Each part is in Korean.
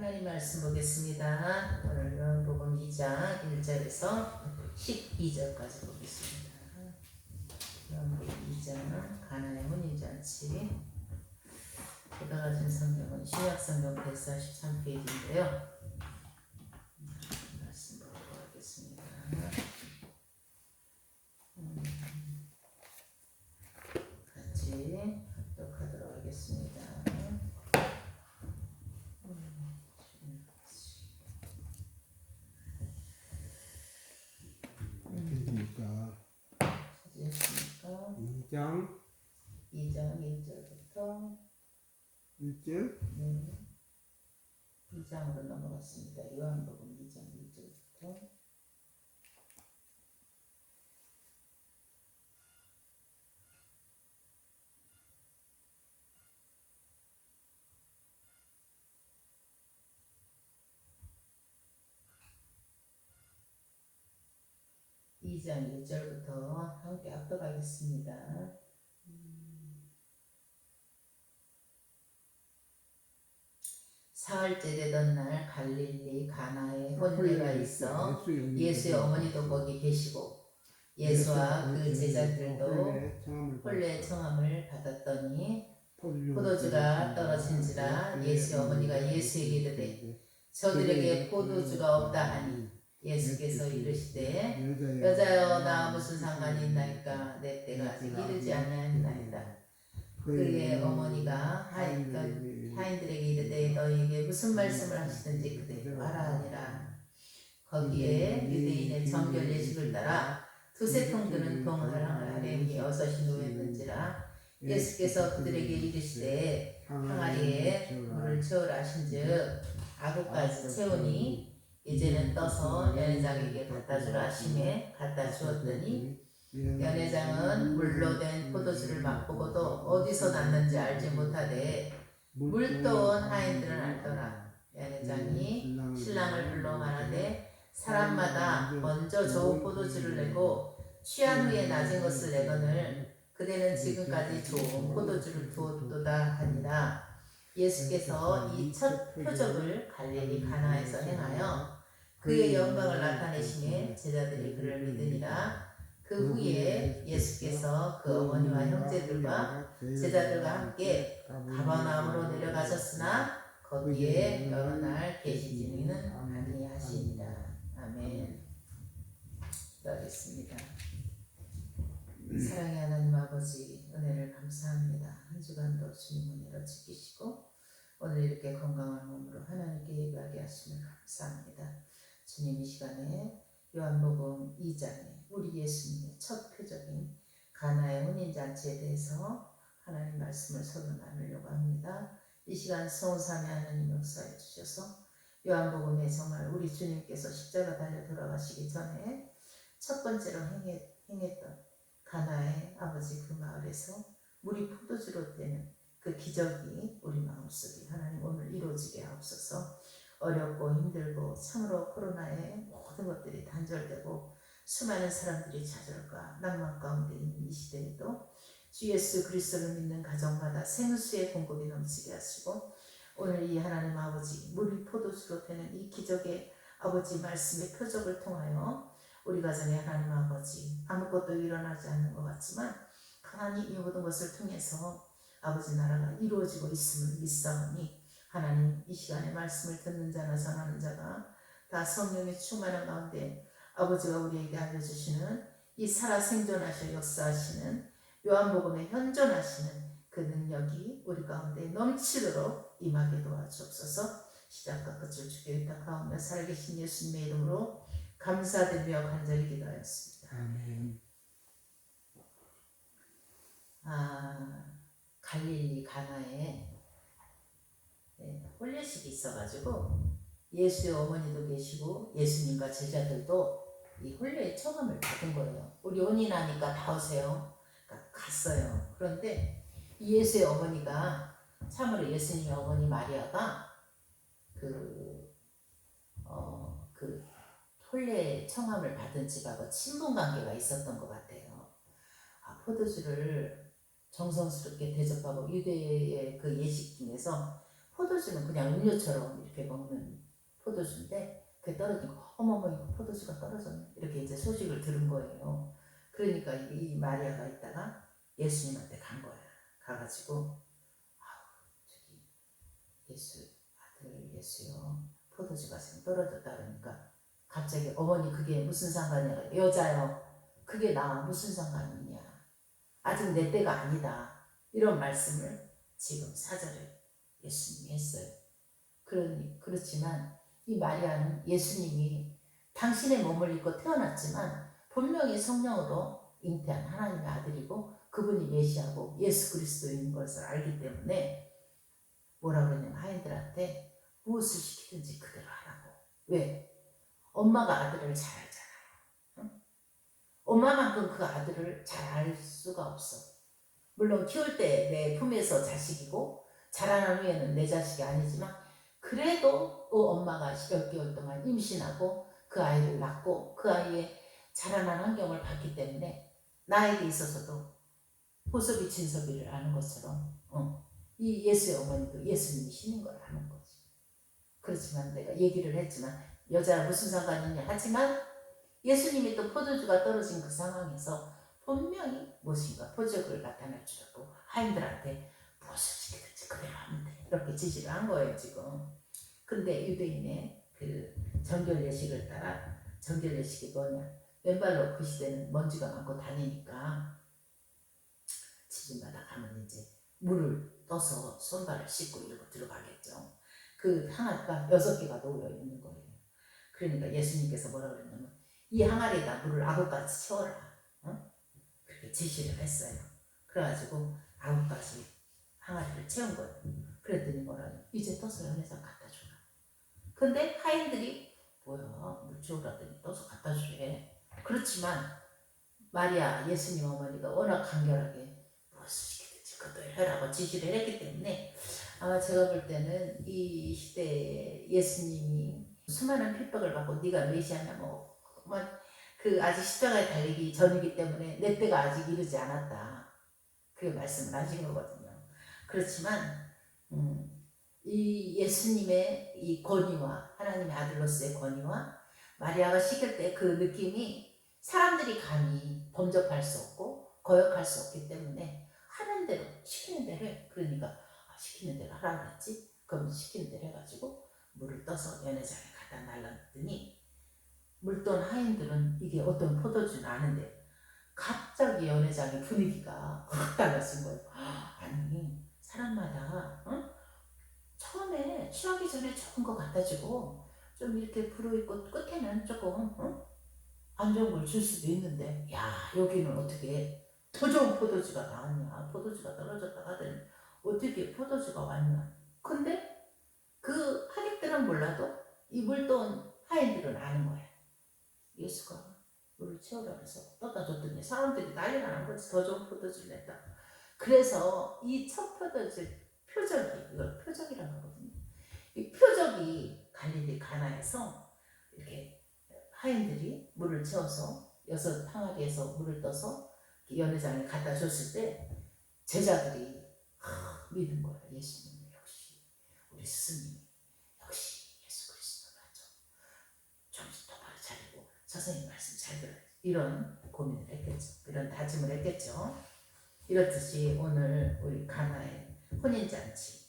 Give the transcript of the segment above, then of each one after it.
하나님 말씀 보겠습니다. 오늘 요한복음 2장 1절에서 12절까지 보겠습니다. 요한복음 2장 가나의 혼인잔치. 제가 가진 성경은 신약성경 143페이지인데요. 말씀 보도록 하겠습니다. 같이 합독하도록 하겠습니다. 찾으셨습니까? 2장 1절부터 1절? 네, 2장으로 넘어갔습니다. 요한복음 2장 1절부터 2장 1절부터 함께 합독하겠습니다. 사흘째 되던 날 갈릴리 가나에 혼례가 있어 예수의 어머니도 거기 계시고 예수와 그 제자들도 혼례 청함을 받았더니 포도주가 떨어진지라 예수의 어머니가 예수에게 이르되 저들에게 포도주가 없다 하니 예수께서 이르시되 여자여 나 무슨 상관이 있나이까 내 때가 아직 이르지 아니하였나이다. 그의 어머니가 하인들에게 이르되 너희에게 무슨 말씀을 하시든지 그대로 하라 하니라. 거기에 유대인의 정결 예식을 따라 두세 통 드는 동하랑이 6이 놓였는지라. 예수께서 그들에게 이르시되 항아리에 물을 채우라 하신즉 아구까지 채우니 이제는 떠서 연회장에게 갖다 주라 하시매 갖다 주었더니 연회장은 물로 된 포도주를 맛보고도 어디서 났는지 알지 못하되 물떠온 하인들은 알더라. 연회장이 신랑을 불러 말하되 사람마다 먼저 좋은 포도주를 내고 취한 후에 낮은 것을 내거늘 그대는 지금까지 좋은 포도주를 두었도다 하니라. 예수께서 이 첫 표적을 갈릴리 가나에서 행하여 그의 영광을 나타내시매 제자들이 그를 믿으니라. 그 후에 예수께서 그 어머니와 형제들과 제자들과 함께 가버나움으로 내려가셨으나 거기에 여러 날 계시지는 아니하시니라. 아멘. 기도하겠습니다. 사랑의 하나님 아버지 은혜를 감사합니다. 한 주간도 주님 은혜로 지키시고 오늘 이렇게 건강한 몸으로 하나님께 예배하게 하심을 감사합니다. 주님 이 시간에 요한복음 2장에 우리 예수님의 첫 표적인 가나의 혼인잔치에 대해서 하나님 말씀을 서로 나누려고 합니다. 이 시간 성삼위 하나님 역사해 주셔서 요한복음에 정말 우리 주님께서 십자가 달려 돌아가시기 전에 첫 번째로 행했던 가나의 아버지 그 마을에서 물이 포도주로 되는 그 기적이 우리 마음속에 하나님 오늘 이루어지게 하옵소서. 어렵고 힘들고 참으로 코로나에 모든 것들이 단절되고 수많은 사람들이 좌절과 낭만 가운데 있는 이 시대에도 주 예수 그리스도를 믿는 가정마다 생수의 공급이 넘치게 하시고 오늘 이 하나님 아버지 물이 포도주로 되는 이 기적의 아버지 말씀의 표적을 통하여 우리 가정의 하나님 아버지 아무것도 일어나지 않는 것 같지만 하나님 이 모든 것을 통해서 아버지 나라가 이루어지고 있음을 믿사오니 하나님 이 시간에 말씀을 듣는 자나 전하는 자가 다 성령의 충만한 가운데 아버지가 우리에게 알려주시는 이 살아 생존하셔 역사하시는 요한복음에 현존하시는 그 능력이 우리 가운데 넘치도록 임하게 도와주옵소서. 시작과 끝을 주께 의탁하오며 살아계신 예수님의 이름으로 감사드리며 간절히 기도하였습니다. 아멘. 갈릴리 가나에 혼례식이 있어가지고 예수의 어머니도 계시고 예수님과 제자들도 이 혼례의 청함을 받은 거예요. 우리 혼인하니까 다 오세요. 그러니까 갔어요. 그런데 이 예수의 어머니가 참으로 예수님의 어머니 마리아가 그 혼례 청함을 받은 집하고 친분 관계가 있었던 것 같아요. 포도주를 정성스럽게 대접하고 유대의 그 예식 중에서 포도주는 그냥 음료처럼 이렇게 먹는 포도주인데 그게 떨어지고 어머머 이거 포도주가 떨어졌네 이렇게 이제 소식을 들은 거예요. 그러니까 이 마리아가 있다가 예수님한테 간 거야. 가가지고 저기 예수 아들 예수요 포도주가 지금 떨어졌다 그러니까 갑자기 어머니 그게 무슨 상관이야 여자요 그게 나 무슨 상관이 있냐 아직 내 때가 아니다 이런 말씀을 지금 사절에 예수님이 했어요. 그렇지만 이 마리아는 예수님이 당신의 몸을 입고 태어났지만 분명히 성령으로 잉태한 하나님의 아들이고 그분이 메시아고 예수 그리스도인 것을 알기 때문에 뭐라 그러냐면 하인들한테 무엇을 시키든지 그대로 하라고. 왜? 엄마가 아들을 잘 알잖아요. 응? 엄마만큼 그 아들을 잘 알 수가 없어. 물론 키울 때 내 품에서 자식이고 자라난 후에는 내 자식이 아니지만 그래도 그 엄마가 10개월 동안 임신하고 그 아이를 낳고 그 아이의 자라난 환경을 봤기 때문에 나에게 있어서도 호섭이 진섭이를 아는 것처럼 이 예수의 어머니도 예수님이 신인 걸 아는 거지. 그렇지만 내가 얘기를 했지만 여자랑 무슨 상관이 있냐 하지만 예수님이 또 포도주가 떨어진 그 상황에서 분명히 무엇인가 표적을 나타낼 줄 알고 하인들한테 무엇을 시키든지 그대로 하면 돼 이렇게 지시를 한 거예요 지금. 근데 유대인의 그 정결 예식을 따라 정결 예식이 뭐냐 맨발로 그 시대는 먼지가 많고 다니니까 집마다 가면 이제 물을 떠서 손발을 씻고 이러고 들어가겠죠. 그 항아리가 6개가 놓여 있는 거예요. 그러니까 예수님께서 뭐라 그랬냐면 이 항아리에다 물을 9가지 채워라. 그렇게 지시를 했어요. 그래가지고 9가지 항아리를 채운 거예요. 그랬더니 뭐라요? 이제 떠서 연회장 갖다 줘라. 근데 하인들이 뭐야 물 채우라더니 떠서 갖다 주래. 그렇지만 마리아 예수님 어머니가 워낙 간결하게 무엇을 시키든지 그대로 해라고 지시를 했기 때문에 아마 제가 볼 때는 이 시대에 예수님이 수많은 핍박을 받고 네가 메시아냐 그 아직 십자가에 달리기 전이기 때문에 내 때가 아직 이르지 않았다. 그 말씀을 하신 거거든요. 그렇지만 이 예수님의 이 권위와 하나님의 아들로서의 권위와 마리아가 시킬 때 그 느낌이 사람들이 감히 범접할 수 없고 거역할 수 없기 때문에 하는 대로 시키는 대로 해. 그러니까 시키는 대로 하라고 했지. 그럼 시키는 대로 해가지고 물을 떠서 연회장에 갖다 날랐더니 물돈 하인들은 이게 어떤 포도주는 아는데 갑자기 연회장의 분위기가 확 달라진 거예요. 아니 사람마다 처음에 취하기 전에 좋은 거 갖다 주고 좀 이렇게 불어있고 끝에는 조금 안 좋은 걸 줄 수도 있는데 야 여기는 어떻게 더 좋은 포도주가 나왔냐 포도주가 떨어졌다 하더니 어떻게 포도주가 왔냐. 근데 그 하객들은 몰라도 이 물돈 하인들은 아는 거야. 예수가 물을 채우라 그래서 떠다 줬더니 사람들이 난리가 난 거지. 더 좋은 포도주를 냈다. 그래서 이 첫 포도주 표적이 이걸 표적이라고 하거든요. 이 표적이 갈릴리 가나에서 이렇게 하인들이 물을 채워서 6 항아리에서 물을 떠서 연회장에 갖다 줬을 때 제자들이 믿은 거예요. 예수님 역시 우리 스승님이 역시 예수 그리스도 맞죠. 정신 똑바로 차리고 선생님 말씀 잘 들어야지. 이런 고민을 했겠죠. 이런 다짐을 했겠죠. 이렇듯이 오늘 우리 가나의 혼인잔치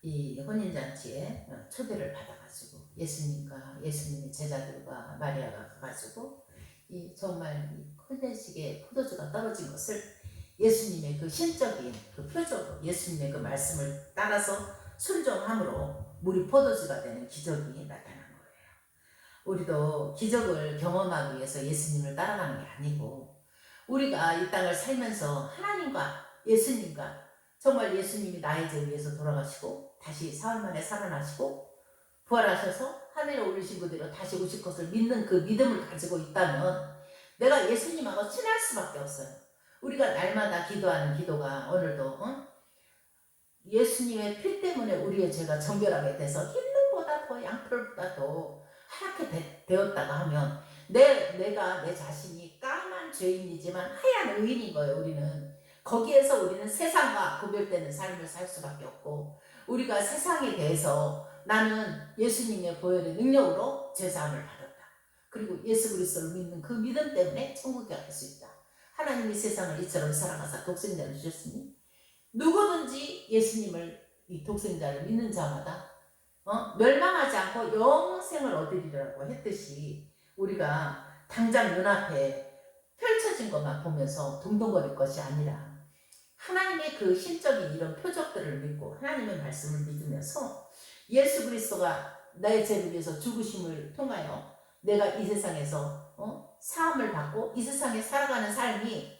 이 혼인잔치에 초대를 받아가지고 예수님과 예수님의 제자들과 마리아가 가가지고 이 정말 이 혼례식에 포도주가 떨어진 것을 예수님의 그 신적인 그 표적으로 예수님의 그 말씀을 따라서 순종함으로 물이 포도주가 되는 기적이 나타난 거예요. 우리도 기적을 경험하기 위해서 예수님을 따라가는 게 아니고 우리가 이 땅을 살면서 하나님과 예수님과 정말 예수님이 나의 죄 위해서 돌아가시고 다시 사흘 만에 살아나시고 부활하셔서 하늘에 오르신 그대로 다시 오실 것을 믿는 그 믿음을 가지고 있다면 내가 예수님하고 친할 수밖에 없어요. 우리가 날마다 기도하는 기도가 오늘도 예수님의 피 때문에 우리의 죄가 정결하게 돼서 흰눈보다 더 양털보다 더 하얗게 되었다가 하면 내가 내 자신이 까만 죄인이지만 하얀 의인인 거예요. 우리는 거기에서 우리는 세상과 구별되는 삶을 살 수밖에 없고 우리가 세상에 대해서 나는 예수님의 보혈의 능력으로 죄사함을 받았다. 그리고 예수 그리스도를 믿는 그 믿음 때문에 천국에 갈 수 있다. 하나님이 세상을 이처럼 사랑하사 독생자를 주셨으니 누구든지 예수님을 이 독생자를 믿는 자마다 멸망하지 않고 영생을 얻으리라고 했듯이 우리가 당장 눈앞에 펼쳐진 것만 보면서 동동거릴 것이 아니라 하나님의 그 신적인 이런 표적들을 믿고 하나님의 말씀을 믿으면서 예수 그리스도가 나의 죄를 위해서 죽으심을 통하여 내가 이 세상에서 사함을 받고 이 세상에 살아가는 삶이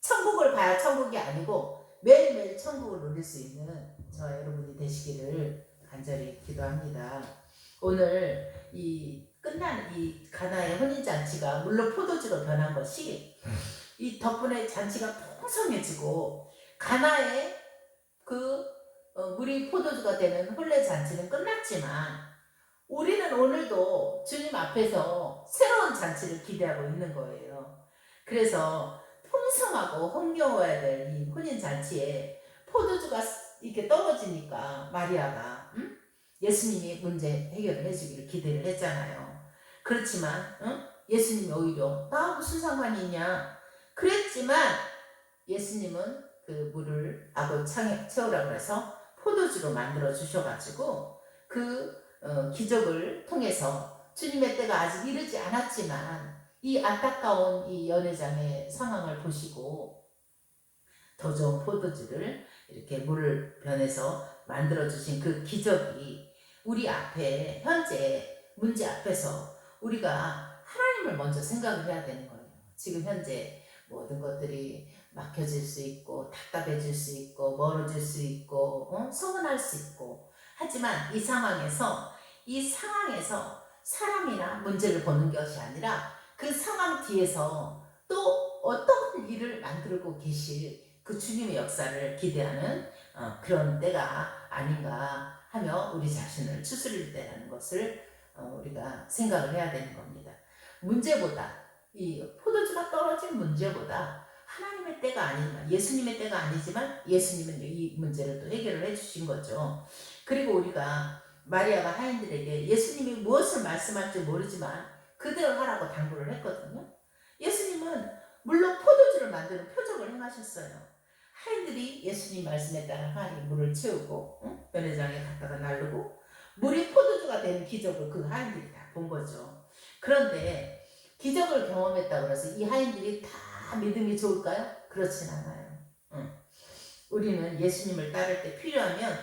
천국을 봐야 천국이 아니고 매일매일 천국을 누릴 수 있는 저와 여러분이 되시기를 간절히 기도합니다. 오늘 이 끝난 이 가나의 혼인잔치가 물론 포도주로 변한 것이 이 덕분에 잔치가 풍성해지고 가나의 그 물이 포도주가 되는 혼례 잔치는 끝났지만 우리는 오늘도 주님 앞에서 새로운 잔치를 기대하고 있는 거예요. 그래서 풍성하고 흥겨워야 될 이 혼인 잔치에 포도주가 이렇게 떨어지니까 마리아가 예수님이 문제 해결을 해주기를 기대를 했잖아요. 그렇지만 예수님이 오히려 나 무슨 상관이 있냐 그랬지만 예수님은 그 물을 악을 채우라고 해서 포도주로 만들어 주셔가지고 그 기적을 통해서 주님의 때가 아직 이르지 않았지만 이 안타까운 이 연회장의 상황을 보시고 더 좋은 포도주를 이렇게 물을 변해서 만들어 주신 그 기적이 우리 앞에 현재 문제 앞에서 우리가 하나님을 먼저 생각을 해야 되는 거예요. 지금 현재 모든 것들이 막혀질 수 있고 답답해질 수 있고 멀어질 수 있고 서운할 수 있고 하지만 이 상황에서 사람이나 문제를 보는 것이 아니라 그 상황 뒤에서 또 어떤 일을 만들고 계실 그 주님의 역사를 기대하는 그런 때가 아닌가 하며 우리 자신을 추스릴 때라는 것을 우리가 생각을 해야 되는 겁니다. 문제보다 이 포도주가 떨어진 문제보다 하나님의 때가 아니지만 예수님의 때가 아니지만 예수님은 이 문제를 또 해결을 해주신 거죠. 그리고 우리가 마리아가 하인들에게 예수님이 무엇을 말씀할지 모르지만 그대로 하라고 당부를 했거든요. 예수님은 물론 포도주를 만드는 표적을 행하셨어요. 하인들이 예수님 말씀에 따라 하나님 물을 채우고 연회장에 갔다가 나르고 물이 포도주가 되는 기적을 그 하인들이 다 본 거죠. 그런데 기적을 경험했다고 해서 이 하인들이 다 믿음이 좋을까요? 그렇진 않아요. 우리는 예수님을 따를 때 필요하면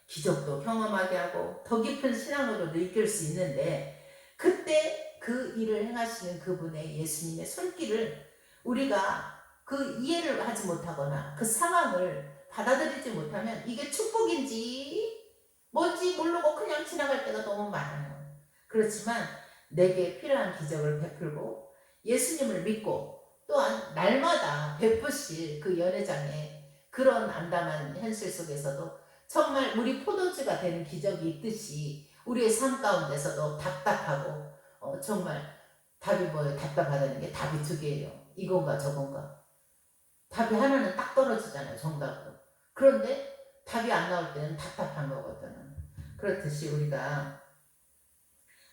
기적도 경험하게 하고 더 깊은 신앙으로도 이끌 수 있는데 그때 그 일을 행하시는 그분의 예수님의 손길을 우리가 그 이해를 하지 못하거나 그 상황을 받아들이지 못하면 이게 축복인지 뭔지 모르고 그냥 지나갈 때가 너무 많아요. 그렇지만 내게 필요한 기적을 베풀고 예수님을 믿고 또한 날마다 베푸실 그 연회장에 그런 암담한 현실 속에서도 정말 우리 포도주가 되는 기적이 있듯이 우리의 삶 가운데서도 답답하고 정말 답이 뭐예요? 답답하다는 게 답이 두 개예요. 이건가 저건가. 답이 하나는 딱 떨어지잖아요. 정답으로. 그런데 답이 안 나올 때는 답답한 거거든요. 그렇듯이 우리가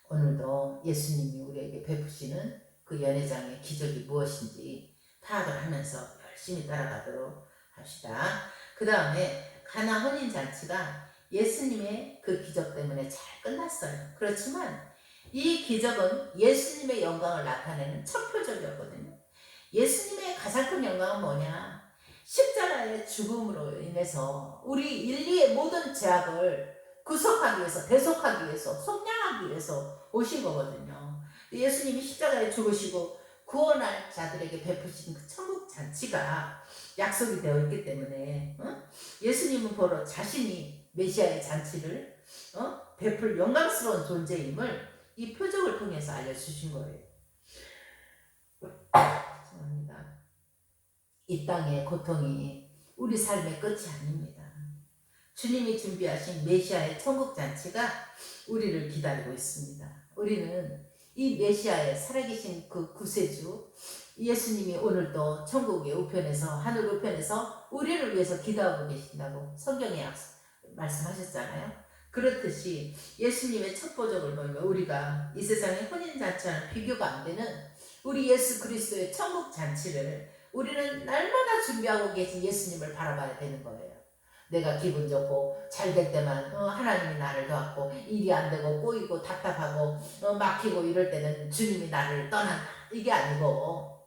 오늘도 예수님이 우리에게 베푸시는 그 연회장의 기적이 무엇인지 파악을 하면서 열심히 따라가도록 합시다. 그 다음에 가나 혼인잔치가 예수님의 그 기적 때문에 잘 끝났어요. 그렇지만 이 기적은 예수님의 영광을 나타내는 첫 표적이었거든요. 예수님의 가장 큰 영광은 뭐냐? 십자가의 죽음으로 인해서 우리 인류의 모든 죄악을 구속하기 위해서, 대속하기 위해서, 속량하기 위해서 오신 거거든요. 예수님이 십자가에 죽으시고 구원할 자들에게 베푸신 그 천국 잔치가 약속이 되어 있기 때문에 예수님은 바로 자신이 메시아의 잔치를 베풀 영광스러운 존재임을 이 표적을 통해서 알려주신 거예요. 죄송합니다. 이 땅의 고통이 우리 삶의 끝이 아닙니다. 주님이 준비하신 메시아의 천국잔치가 우리를 기다리고 있습니다. 우리는 이 메시아의 살아계신 그 구세주 예수님이 오늘도 천국의 우편에서 하늘 우편에서 우리를 위해서 기도하고 계신다고 성경에 말씀하셨잖아요. 그렇듯이 예수님의 첫 보적을 보면 우리가 이 세상의 혼인잔치와는 비교가 안 되는 우리 예수 그리스도의 천국 잔치를 우리는 날마다 준비하고 계신 예수님을 바라봐야 되는 거예요. 내가 기분 좋고 잘 될 때만 하나님이 나를 도왔고, 일이 안 되고 꼬이고 답답하고 막히고 이럴 때는 주님이 나를 떠난다, 이게 아니고,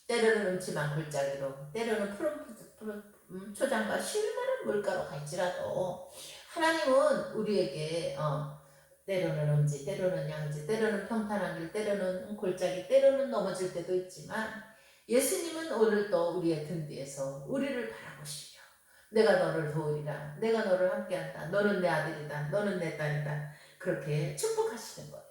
때로는 음침한 골짜기로, 때로는 푸른 초장과 실만한 물가로 갈지라도 하나님은 우리에게 때로는 음지, 때로는 양지, 때로는 평탄한 길, 때로는 골짜기, 때로는 넘어질 때도 있지만 예수님은 오늘도 우리의 등 뒤에서 우리를 바라보시며 내가 너를 도우리라, 내가 너를 함께한다, 너는 내 아들이다, 너는 내 딸이다, 그렇게 축복하시는 거예요.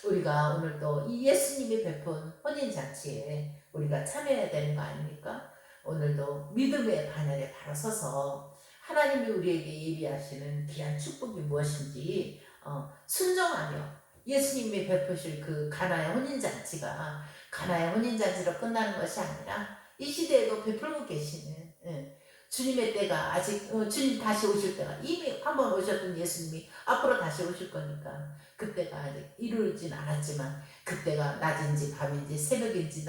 우리가 오늘도 이 예수님이 베푼 혼인잔치에 우리가 참여해야 되는 거 아닙니까? 오늘도 믿음의 반열에 바로 서서 하나님이 우리에게 예비하시는 귀한 축복이 무엇인지 순종하며 예수님이 베푸실 그 가나의 혼인잔치가 가나의 혼인잔치로 끝나는 것이 아니라 이 시대에도 베풀고 계시는 주님의 때가 아직 주님 다시 오실 때가 이미 한번 오셨던 예수님이 앞으로 다시 오실 거니까 그때가 아직 이루어지진 않았지만 그때가 낮인지 밤인지 새벽인지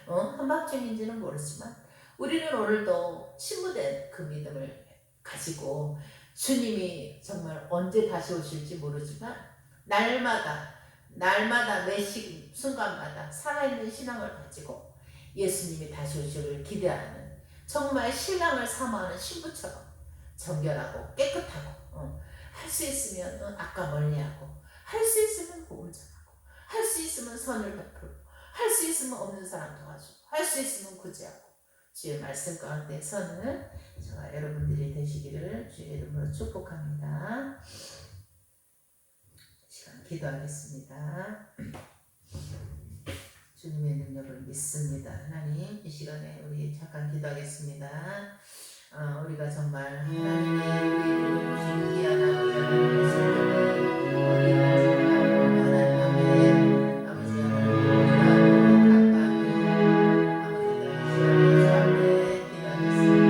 한밤중인지는 모르지만 우리는 오늘도 신부된 그 믿음을 가지고 주님이 정말 언제 다시 오실지 모르지만 날마다 매 순간마다 살아있는 신앙을 가지고 예수님이 다시 오시기를 기대하는 정말 신랑을 사모하는 신부처럼 정결하고 깨끗하고 할 수 있으면 악과 멀리하고 할 수 있으면 복을 전하고 할 수 있으면 선을 베풀고 할 수 있으면 없는 사람 도와주고 할 수 있으면 구제하고 주의 말씀 가운데 서는 저와 여러분들이 되시기를 주의 이름으로 축복합니다. 시간 기도하겠습니다. 주님의 능력을 믿습니다. 하나님, 이 시간에 우리 잠깐 기도하겠습니다. 우리가 정말 하나님의 우리에게 주신 귀한 아버지 하나님의 신분이 어디든지 하나님 앞에 아버지 하나님 아버지 앞에 기도하겠습니다.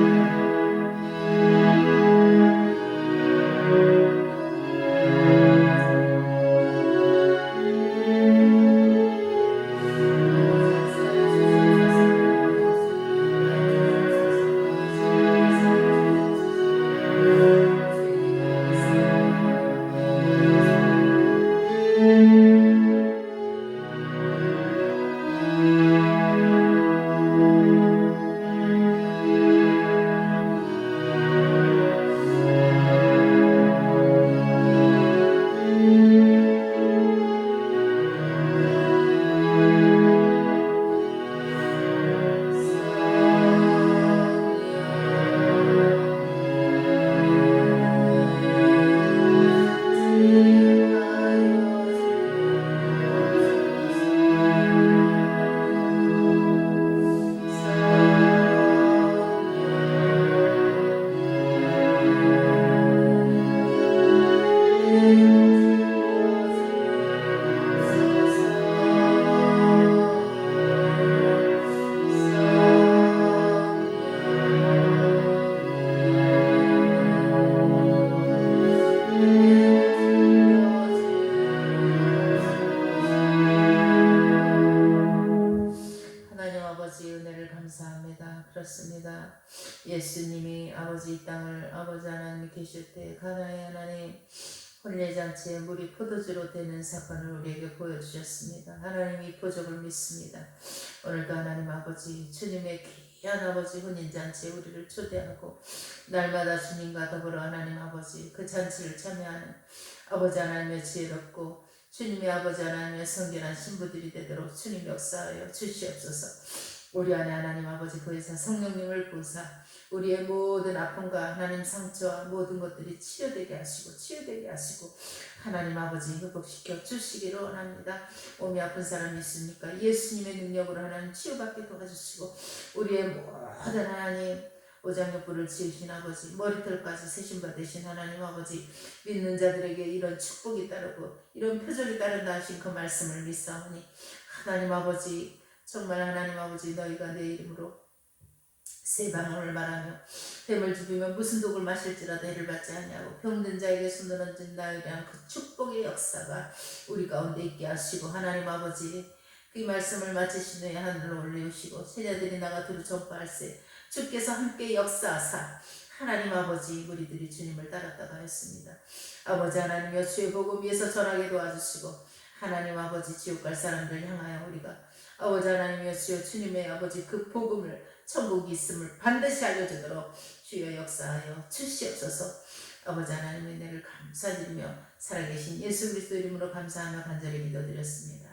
그렇습니다. 예수님이 아버지 이 땅을 아버지 하나님이 계실 때 가나의 하나님 혼례잔치에 물이 포도주로 되는 사건을 우리에게 보여주셨습니다. 하나님이 표적을 믿습니다. 오늘도 하나님 아버지 주님의 귀한 아버지 혼인잔치에 우리를 초대하고 날마다 주님과 더불어 하나님 아버지 그 잔치를 참여하는 아버지 하나님의 지혜롭고 주님의 아버지 하나님의 성결한 신부들이 되도록 주님 역사하여 주시옵소서. 우리 안에 하나님 아버지 보혜사 성령님을 부으사 우리의 모든 아픔과 하나님 상처와 모든 것들이 치유되게 하시고 하나님 아버지 회복시켜 주시기를 원합니다. 몸이 아픈 사람이 있습니까? 예수님의 능력으로 하나님 치유받게 도와주시고 우리의 모든 하나님 오장육부를 지으신 아버지 머리털까지 세신바 되신 하나님 아버지 믿는 자들에게 이런 축복이 따르고 이런 표적이 따른다 하신 그 말씀을 믿사오니 하나님 아버지 정말 하나님 아버지 너희가 내 이름으로 새 방언을 말하며 뱀을 죽이며 무슨 독을 마실지라도 해를 받지 않냐고 병든 자에게 손을 얹은 나이란 그 축복의 역사가 우리 가운데 있게 하시고 하나님 아버지 그 말씀을 마치신 후에 하늘로 올리우시고 세자들이 나가 두루 전파할세 주께서 함께 역사하사 하나님 아버지 우리들이 주님을 따랐다고 하였습니다. 아버지 하나님여 주의 복음 위에서 전하게 도와주시고 하나님 아버지 지옥 갈 사람들 향하여 우리가 아버지 하나님여 주여 주님의 아버지 그 복음을 천국이 있음을 반드시 알려주도록 주여 역사하여 주시옵소서. 아버지 하나님의 은혜를 감사드리며 살아계신 예수 그리스도 이름으로 감사하며 간절히 기도드렸습니다.